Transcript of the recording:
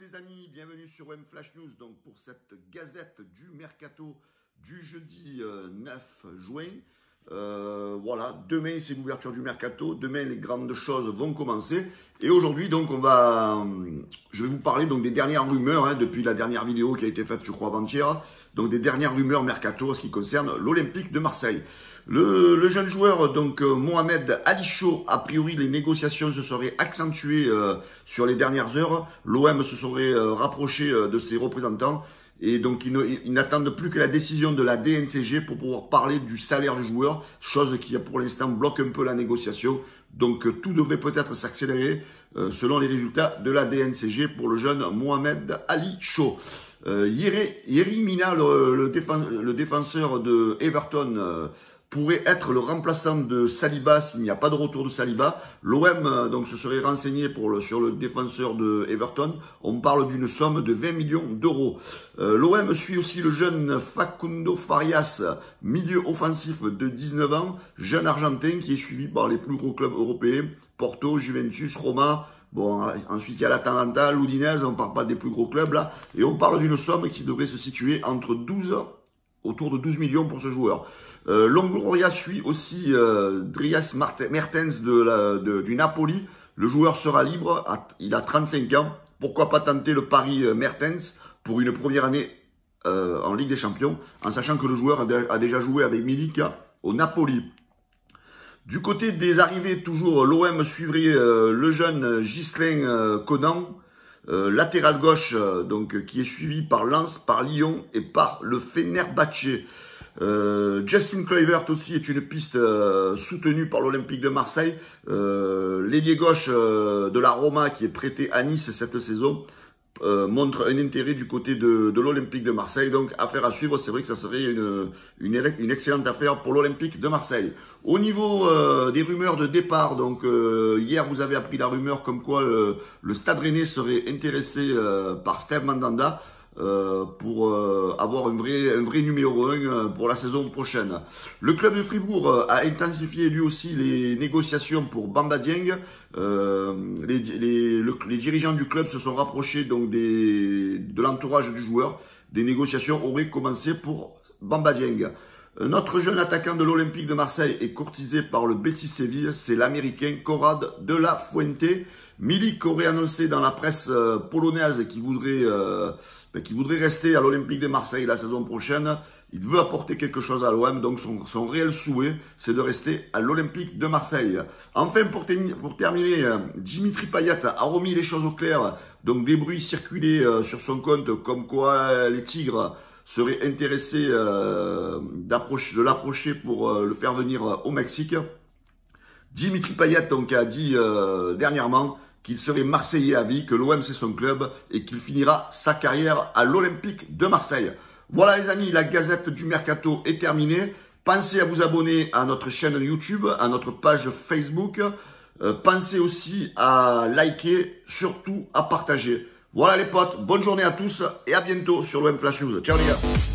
les amis, bienvenue sur OM Flash News donc pour cette gazette du mercato du jeudi 9 juin. Voilà, demain c'est l'ouverture du mercato, demain les grandes choses vont commencer et aujourd'hui donc je vais vous parler donc des dernières rumeurs depuis la dernière vidéo qui a été faite je crois avant-hier, donc des dernières rumeurs mercato en ce qui concerne l'Olympique de Marseille. Le jeune joueur, donc Mohamed Ali Chaud, a priori les négociations se seraient accentuées sur les dernières heures. L'OM se serait rapproché de ses représentants et donc ils n'attendent plus que la décision de la DNCG pour pouvoir parler du salaire du joueur, chose qui pour l'instant bloque un peu la négociation. Donc tout devrait peut-être s'accélérer selon les résultats de la DNCG pour le jeune Mohamed Ali Chaud. Yerry Mina, le défenseur de Everton, pourrait être le remplaçant de Saliba s'il n'y a pas de retour de Saliba. L'OM donc se serait renseigné sur le défenseur de Everton. On parle d'une somme de 20 millions d'euros. L'OM suit aussi le jeune Facundo Farias, milieu offensif de 19 ans, jeune argentin qui est suivi par les plus gros clubs européens, Porto, Juventus, Roma. Bon, ensuite il y a l'Atalanta, l'Udinese, on ne parle pas des plus gros clubs là. Et on parle d'une somme qui devrait se situer autour de 12 millions pour ce joueur. Longoria suit aussi Dries Mertens du Napoli. Le joueur sera libre, il a 35 ans. Pourquoi pas tenter le pari Mertens pour une première année en Ligue des Champions, en sachant que le joueur a déjà joué avec Milik au Napoli. Du côté des arrivées, toujours, l'OM suivrait le jeune Ghislain Conan, latéral gauche, donc qui est suivi par Lens, par Lyon et par le Fenerbahçe. Justin Kluivert aussi est une piste soutenue par l'Olympique de Marseille. L'ailier gauche de la Roma qui est prêté à Nice cette saison montre un intérêt du côté de l'Olympique de Marseille. Donc affaire à suivre, c'est vrai que ça serait une excellente affaire pour l'Olympique de Marseille. Au niveau des rumeurs de départ, donc hier vous avez appris la rumeur comme quoi le Stade Rennais serait intéressé par Steve Mandanda pour avoir un vrai numéro 1 pour la saison prochaine. Le club de Fribourg a intensifié lui aussi les négociations pour Bamba Dieng. Les dirigeants du club se sont rapprochés donc de l'entourage du joueur. Des négociations auraient commencé pour Bamba Dieng. Notre jeune attaquant de l'Olympique de Marseille est courtisé par le Betis Séville, c'est l'américain Conrad de la Fuente. Milik aurait annoncé dans la presse polonaise qu'il voudrait rester à l'Olympique de Marseille la saison prochaine. Il veut apporter quelque chose à l'OM, donc son réel souhait, c'est de rester à l'Olympique de Marseille. Enfin, pour terminer, Dimitri Payet a remis les choses au clair. Donc des bruits circulaient sur son compte comme quoi les Tigres seraient intéressés de l'approcher pour le faire venir au Mexique. Dimitri Payet donc a dit dernièrement qu'il serait Marseillais à vie, que l'OM c'est son club et qu'il finira sa carrière à l'Olympique de Marseille. Voilà les amis, la gazette du mercato est terminée. Pensez à vous abonner à notre chaîne YouTube, à notre page Facebook. Pensez aussi à liker, surtout à partager. Voilà les potes, bonne journée à tous et à bientôt sur l'OM Flash News. Ciao les gars.